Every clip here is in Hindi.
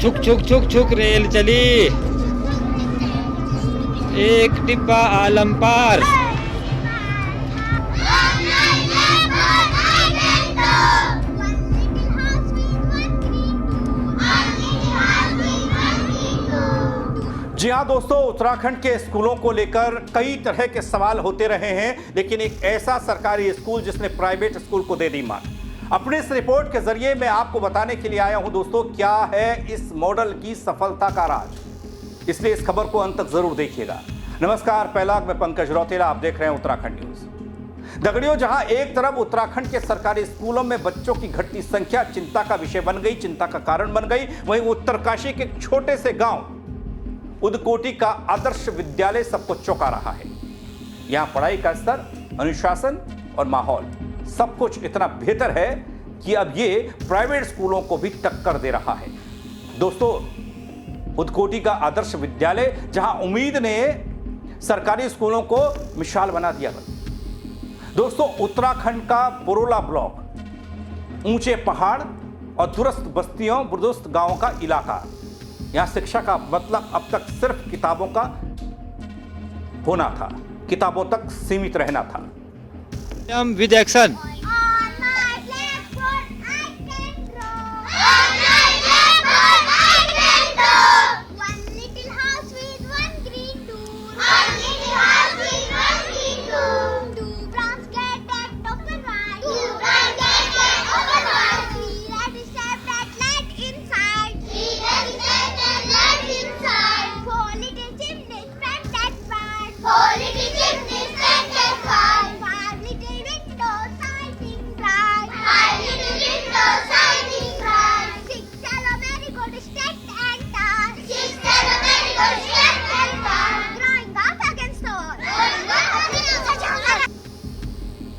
छुक छुक छुक छुक रेल चली, एक डिब्बा आलम पार। जी हाँ दोस्तों, उत्तराखंड के स्कूलों को लेकर कई तरह के सवाल होते रहे हैं, लेकिन एक ऐसा सरकारी स्कूल जिसने प्राइवेट स्कूल को दे दी मात। अपनी इस रिपोर्ट के जरिए मैं आपको बताने के लिए आया हूं दोस्तों, क्या है इस मॉडल की सफलता का राज। इसलिए इस खबर को अंत तक जरूर देखिएगा। नमस्कार, पहला मैं पंकज रौतेला, आप देख रहे हैं उत्तराखंड न्यूज। दगड़ियों, जहां एक तरफ उत्तराखंड के सरकारी स्कूलों में बच्चों की घटती संख्या चिंता का विषय बन गई, चिंता का कारण बन गई, वहीं उत्तरकाशी के एक छोटे से गांव उदकोटी का आदर्श विद्यालय सबको चौंका रहा है। यहां पढ़ाई का स्तर, अनुशासन और माहौल सब कुछ इतना बेहतर है कि अब ये प्राइवेट स्कूलों को भी टक्कर दे रहा है। दोस्तों, उदकोटी का आदर्श विद्यालय जहां उम्मीद ने सरकारी स्कूलों को मिसाल बना दिया। दोस्तों, उत्तराखंड का पुरोला ब्लॉक ऊंचे पहाड़ और दुरुस्त बस्तियों, बुर्दुस्त गांवों का इलाका। यहां शिक्षा का मतलब अब तक सिर्फ किताबों का होना था, किताबों तक सीमित रहना था। With action.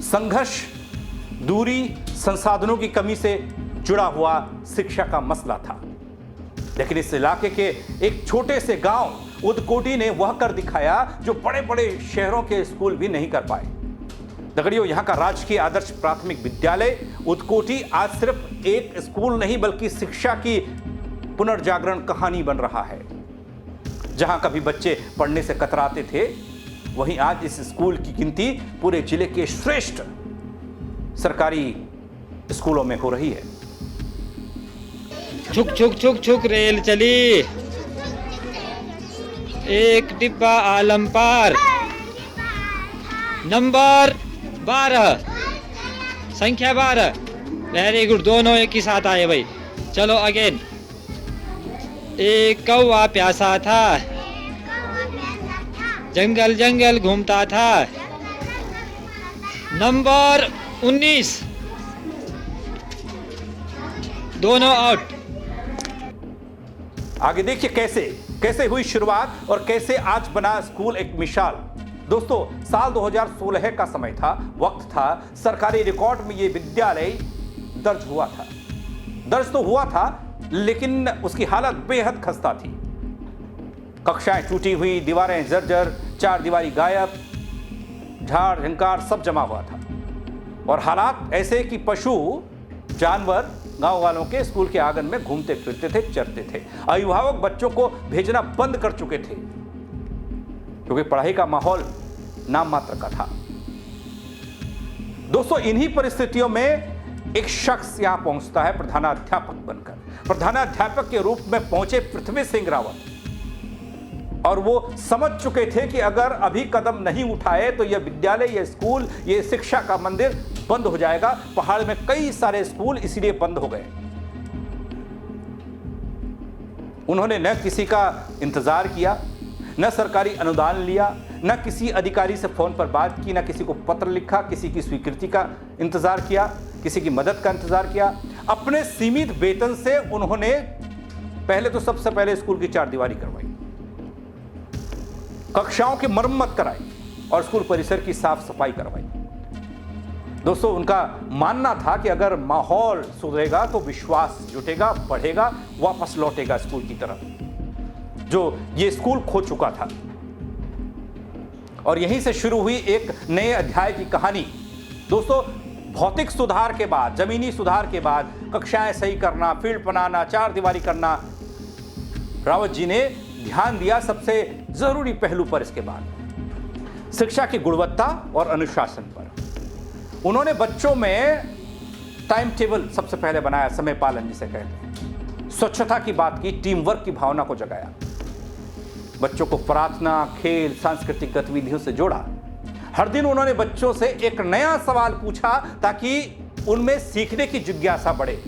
संघर्ष, दूरी, संसाधनों की कमी से जुड़ा हुआ शिक्षा का मसला था, लेकिन इस इलाके के एक छोटे से गांव उदकोटी ने वह कर दिखाया जो बड़े बड़े शहरों के स्कूल भी नहीं कर पाए। दगड़ियों, यहां का राजकीय आदर्श प्राथमिक विद्यालय उदकोटी आज सिर्फ एक स्कूल नहीं बल्कि शिक्षा की पुनर्जागरण कहानी बन रहा है। जहां कभी बच्चे पढ़ने से कतराते थे, वहीं आज इस स्कूल की गिनती पूरे जिले के श्रेष्ठ सरकारी स्कूलों में हो रही है। छुक छुक छुक छुक रेल चली, एक डिब्बा आलम पार। नंबर 12, संख्या 12। वेरी गुड, दोनों एक ही साथ आए भाई। चलो अगेन। एक कौवा प्यासा था, जंगल जंगल घूमता था। नंबर 19, दोनों आउट। आगे देखिए कैसे कैसे हुई शुरुआत और कैसे आज बना स्कूल एक मिसाल। दोस्तों, साल 2016 का समय था, वक्त था, सरकारी रिकॉर्ड में यह विद्यालय दर्ज हुआ था। दर्ज तो हुआ था, लेकिन उसकी हालत बेहद खस्ता थी। कक्षाएं टूटी हुई, दीवारें जर्जर, चार दीवारी गायब, झाड़ झंकार सब जमा हुआ था। और हालात ऐसे कि पशु जानवर गांव वालों के स्कूल के आंगन में घूमते फिरते थे, चरते थे। अभिभावक बच्चों को भेजना बंद कर चुके थे, क्योंकि पढ़ाई का माहौल नाम मात्र का था। दोस्तों, इन्हीं परिस्थितियों में एक शख्स यहां पहुंचता है प्रधानाध्यापक बनकर। प्रधानाध्यापक के रूप में पहुंचे पृथ्वी सिंह रावत, और वो समझ चुके थे कि अगर अभी कदम नहीं उठाए तो यह विद्यालय, यह स्कूल, यह शिक्षा का मंदिर बंद हो जाएगा। पहाड़ में कई सारे स्कूल इसलिए बंद हो गए। उन्होंने न किसी का इंतजार किया, न सरकारी अनुदान लिया, न किसी अधिकारी से फोन पर बात की, न किसी को पत्र लिखा, किसी की स्वीकृति का इंतजार किया, किसी की मदद का इंतजार किया। अपने सीमित वेतन से उन्होंने पहले तो सबसे पहले स्कूल की चारदीवारी करवाई, कक्षाओं की मरम्मत कराई और स्कूल परिसर की साफ सफाई करवाई। दोस्तों, उनका मानना था कि अगर माहौल सुधरेगा तो विश्वास जुटेगा, बढ़ेगा, वापस लौटेगा स्कूल की तरफ, जो ये स्कूल खो चुका था। और यहीं से शुरू हुई एक नए अध्याय की कहानी। दोस्तों, भौतिक सुधार के बाद, जमीनी सुधार के बाद कक्षाएं सही करना, फील्ड बनाना, चार दीवारी करना, रावत जी ने ध्यान दिया सबसे जरूरी पहलू पर। इसके बाद शिक्षा की गुणवत्ता और अनुशासन पर उन्होंने बच्चों में टाइम टेबल सबसे पहले बनाया, समय पालन जिसे कहते हैं, स्वच्छता की बात की, टीम वर्क की भावना को जगाया, बच्चों को प्रार्थना, खेल, सांस्कृतिक गतिविधियों से जोड़ा। हर दिन उन्होंने बच्चों से एक नया सवाल पूछा ताकि उनमें सीखने की जिज्ञासा बढ़े।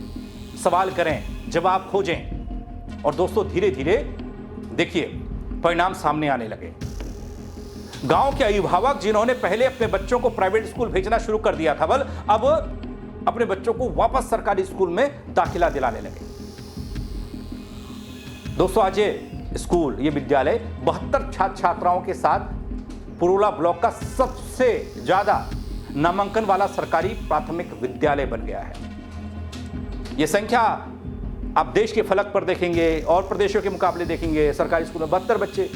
सवाल करें, जवाब खोजें। और दोस्तों धीरे धीरे देखिए परिणाम सामने आने लगे। गांव के अभिभावक जिन्होंने पहले अपने बच्चों को प्राइवेट स्कूल भेजना शुरू कर दिया था, बल अब अपने बच्चों को वापस सरकारी स्कूल में दाखिला दिलाने लगे। दोस्तों आज ये स्कूल, ये विद्यालय 72 छात्र छात्राओं के साथ पुरोला ब्लॉक का सबसे ज्यादा नामांकन वाला सरकारी प्राथमिक विद्यालय बन गया है। यह संख्या आप देश के फलक पर देखेंगे और प्रदेशों के मुकाबले देखेंगे, सरकारी स्कूल में 72 बच्चे,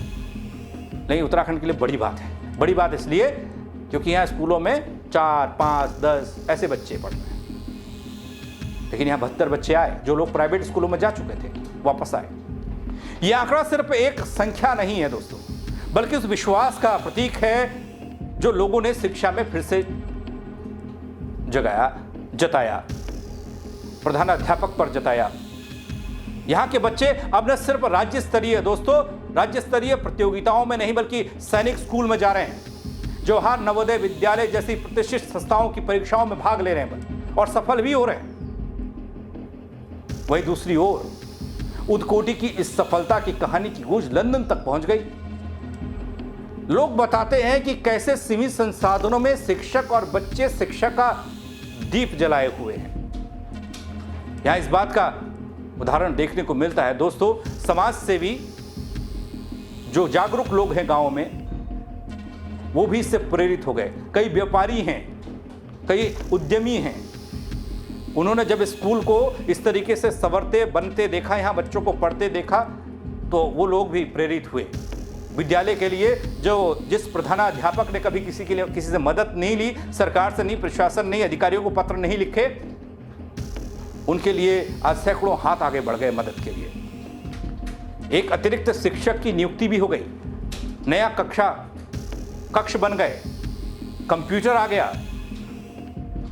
नहीं उत्तराखंड के लिए बड़ी बात है। बड़ी बात इसलिए क्योंकि यहाँ स्कूलों में 4, 5, 10 ऐसे बच्चे पढ़ रहे हैं, लेकिन यहाँ 72 बच्चे आए जो लोग प्राइवेट स्कूलों में जा चुके थे, वापस आए। यह आंकड़ा सिर्फ एक संख्या नहीं है दोस्तों, बल्कि उस विश्वास का प्रतीक है जो लोगों ने शिक्षा में फिर से जताया, प्रधानाध्यापक पर जताया। यहां के बच्चे अब न सिर्फ राज्य स्तरीय, दोस्तों राज्य स्तरीय प्रतियोगिताओं में नहीं बल्कि सैनिक स्कूल में जा रहे हैं, जवाहर नवोदय विद्यालय जैसी प्रतिष्ठित संस्थाओं की परीक्षाओं में भाग ले रहे हैं और सफल भी हो रहे हैं। वहीं दूसरी ओर उद्कोटी की इस सफलता की कहानी की गूंज लंदन तक पहुंच गई। लोग बताते हैं कि कैसे सीमित संसाधनों में शिक्षक और बच्चे शिक्षा का दीप जलाए हुए हैं। यहां इस बात का उदाहरण देखने को मिलता है दोस्तों, समाज सेवी जो जागरूक लोग हैं गांव में, वो भी इससे प्रेरित हो गए। कई व्यापारी हैं, कई उद्यमी हैं, उन्होंने जब स्कूल को इस तरीके से संवरते बनते देखा, यहाँ बच्चों को पढ़ते देखा, तो वो लोग भी प्रेरित हुए। विद्यालय के लिए जिस प्रधानाध्यापक ने कभी किसी से मदद नहीं ली, सरकार से नहीं, प्रशासन नहीं, अधिकारियों को पत्र नहीं लिखे, उनके लिए आज सैकड़ों हाथ आगे बढ़ गए मदद के लिए। एक अतिरिक्त शिक्षक की नियुक्ति भी हो गई, नया कक्ष बन गए, कंप्यूटर आ गया,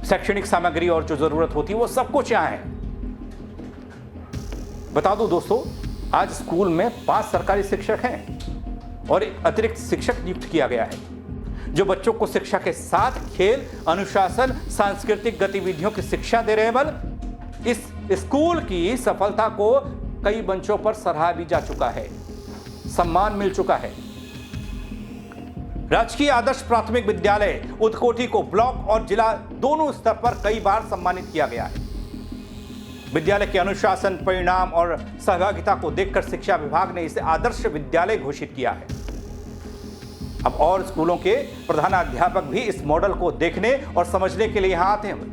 शैक्षणिक सामग्री और जो जरूरत होती है वो सब कुछ यहाँ है। बता दूं दोस्तों, आज स्कूल में 5 सरकारी शिक्षक हैं और एक अतिरिक्त शिक्षक नियुक्त किया गया है जो बच्चों को शिक्षा के साथ खेल, अनुशासन, सांस्कृतिक गतिविधियों की शिक्षा दे रहे हैं। बल इस स्कूल की सफलता को कई मंचों पर सराहा भी जा चुका है, सम्मान मिल चुका है। राजकीय आदर्श प्राथमिक विद्यालय उदकोटी को ब्लॉक और जिला दोनों स्तर पर कई बार सम्मानित किया गया है। विद्यालय के अनुशासन, परिणाम और सहभागिता को देखकर शिक्षा विभाग ने इसे आदर्श विद्यालय घोषित किया है। अब और स्कूलों के प्रधानाध्यापक भी इस मॉडल को देखने और समझने के लिए यहां आते हैं।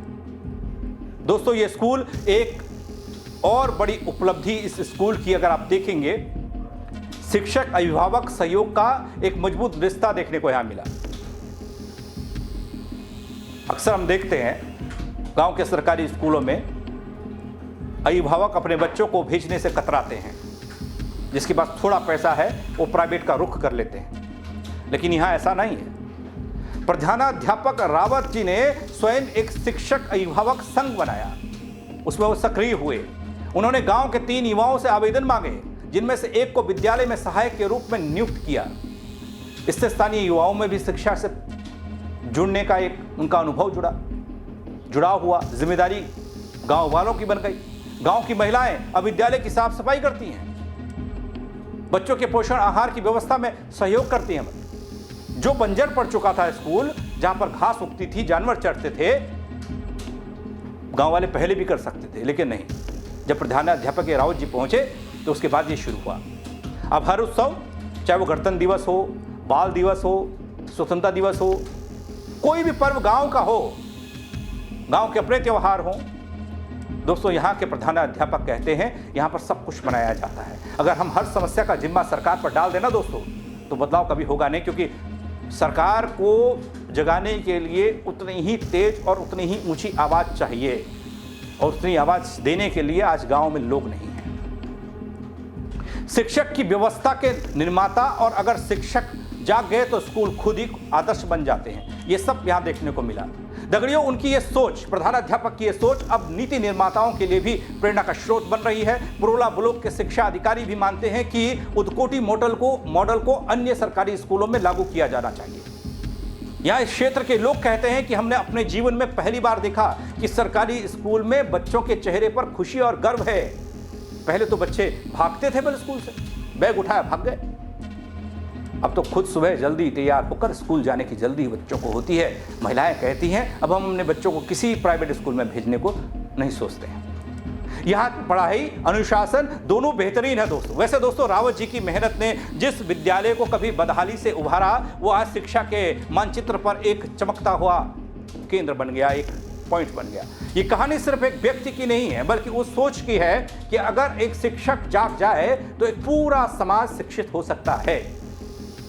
दोस्तों ये स्कूल, एक और बड़ी उपलब्धि इस स्कूल की अगर आप देखेंगे, शिक्षक अभिभावक सहयोग का एक मजबूत रिश्ता देखने को यहां मिला। अक्सर हम देखते हैं गांव के सरकारी स्कूलों में अभिभावक अपने बच्चों को भेजने से कतराते हैं, जिसके पास थोड़ा पैसा है वो प्राइवेट का रुख कर लेते हैं, लेकिन यहां ऐसा नहीं है। प्रधानाध्यापक रावत जी ने स्वयं एक शिक्षक अभिभावक संघ बनाया, उसमें वो सक्रिय हुए। उन्होंने गांव के 3 युवाओं से आवेदन मांगे, जिनमें से एक को विद्यालय में सहायक के रूप में नियुक्त किया। इससे स्थानीय युवाओं में भी शिक्षा से जुड़ने का एक उनका अनुभव जुड़ाव हुआ। जिम्मेदारी गांव वालों की बन गई। गांव की महिलाएं अब विद्यालय की साफ सफाई करती हैं, बच्चों के पोषण आहार की व्यवस्था में सहयोग करती हैं। जो बंजर पड़ चुका था स्कूल, जहां पर घास उगती थी, जानवर चढ़ते थे, गांव वाले पहले भी कर सकते थे, लेकिन नहीं। जब प्रधानाध्यापक रावत जी पहुंचे तो उसके बाद ये शुरू हुआ। अब हर उत्सव, चाहे वो गणतंत्र दिवस हो, बाल दिवस हो, स्वतंत्रता दिवस हो, कोई भी पर्व गांव का हो, गांव के अपने त्योहार हो, दोस्तों यहाँ के प्रधानाध्यापक कहते हैं यहाँ पर सब कुछ मनाया जाता है। अगर हम हर समस्या का जिम्मा सरकार पर डाल देना दोस्तों, तो बदलाव कभी होगा नहीं, क्योंकि सरकार को जगाने के लिए उतनी ही तेज और उतनी ही ऊंची आवाज चाहिए, और उतनी आवाज देने के लिए आज गांव में लोग नहीं हैं। शिक्षक की व्यवस्था के निर्माता, और अगर शिक्षक जाग गए तो स्कूल खुद ही आदर्श बन जाते हैं। ये सब यहां देखने को मिला। दगड़ियों, उनकी ये सोच, प्रधानाध्यापक की ये सोच अब नीति निर्माताओं के लिए भी प्रेरणा का स्रोत बन रही है। पुरोला ब्लॉक के शिक्षा अधिकारी भी मानते हैं कि उदकोटी मॉडल को अन्य सरकारी स्कूलों में लागू किया जाना चाहिए। यहाँ इस क्षेत्र के लोग कहते हैं कि हमने अपने जीवन में पहली बार देखा कि सरकारी स्कूल में बच्चों के चेहरे पर खुशी और गर्व है। पहले तो बच्चे भागते थे बस स्कूल से, बैग उठाया भाग गए। अब तो खुद सुबह जल्दी तैयार होकर स्कूल जाने की जल्दी बच्चों को होती है। महिलाएं कहती हैं अब हम अपने बच्चों को किसी प्राइवेट स्कूल में भेजने को नहीं सोचते हैं। यहाँ की पढ़ाई, अनुशासन दोनों बेहतरीन है दोस्तों। वैसे दोस्तों, रावत जी की मेहनत ने जिस विद्यालय को कभी बदहाली से उभारा, वो आज शिक्षा के मानचित्र पर एक चमकता हुआ केंद्र बन गया, एक पॉइंट बन गया। ये कहानी सिर्फ एक व्यक्ति की नहीं है, बल्कि उस सोच की है कि अगर एक शिक्षक जाग जाए तो एक पूरा समाज शिक्षित हो सकता है।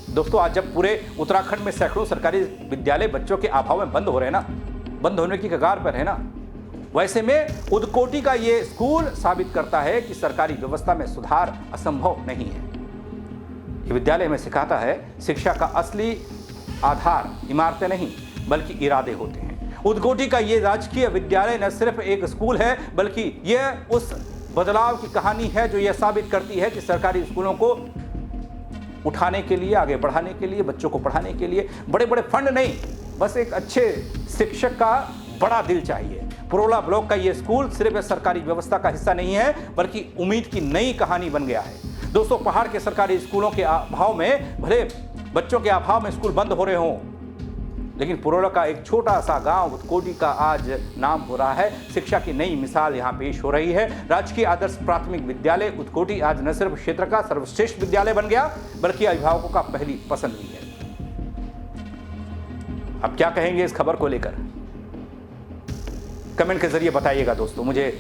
दोस्तों, आज जब पूरे उत्तराखंड में सैकड़ों सरकारी विद्यालय बच्चों के अभाव में बंद हो रहे हैं ना, बंद होने की कगार पर है ना, वैसे में उदकोटी का ये स्कूल साबित करता है कि सरकारी व्यवस्था में सुधार असंभव नहीं है। ये विद्यालय में सिखाता है शिक्षा का असली आधार इमारतें नहीं बल्कि इरादे होते हैं। उदकोटी का ये राजकीय विद्यालय न सिर्फ एक स्कूल है, बल्कि यह उस बदलाव की कहानी है जो यह साबित करती है कि सरकारी स्कूलों को उठाने के लिए, आगे बढ़ाने के लिए, बच्चों को पढ़ाने के लिए बड़े बड़े फंड नहीं, बस एक अच्छे शिक्षक का बड़ा दिल चाहिए। पुरोला ब्लॉक का ये स्कूल सिर्फ सरकारी व्यवस्था का हिस्सा नहीं है, बल्कि उम्मीद की नई कहानी बन गया है। दोस्तों, पहाड़ के सरकारी स्कूलों के अभाव में, भले बच्चों के अभाव में स्कूल बंद हो रहे हों, लेकिन पुरोला का एक छोटा सा गांव उदकोटी का आज नाम हो रहा है। शिक्षा की नई मिसाल यहां पेश हो रही है। राजकीय आदर्श प्राथमिक विद्यालय उदकोटी आज न सिर्फ क्षेत्र का सर्वश्रेष्ठ विद्यालय बन गया, बल्कि अभिभावकों का पहली पसंद भी है। अब क्या कहेंगे इस खबर को लेकर, कमेंट के जरिए बताइएगा दोस्तों मुझे,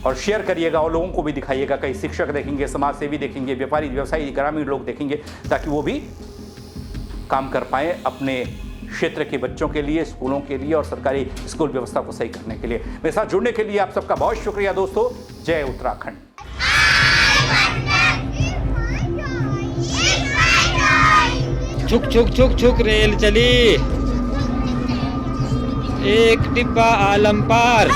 और शेयर करिएगा और लोगों को भी दिखाइएगा। कई शिक्षक देखेंगे, समाज सेवी देखेंगे, व्यापारी, व्यवसायी, ग्रामीण लोग देखेंगे, ताकि वो भी काम कर पाए अपने क्षेत्र के बच्चों के लिए, स्कूलों के लिए और सरकारी स्कूल व्यवस्था को सही करने के लिए। मेरे साथ जुड़ने के लिए आप सबका बहुत शुक्रिया दोस्तों। जय उत्तराखंड। छुक छुक छुक छुक रेल चली, एक डिब्बा आलम पार।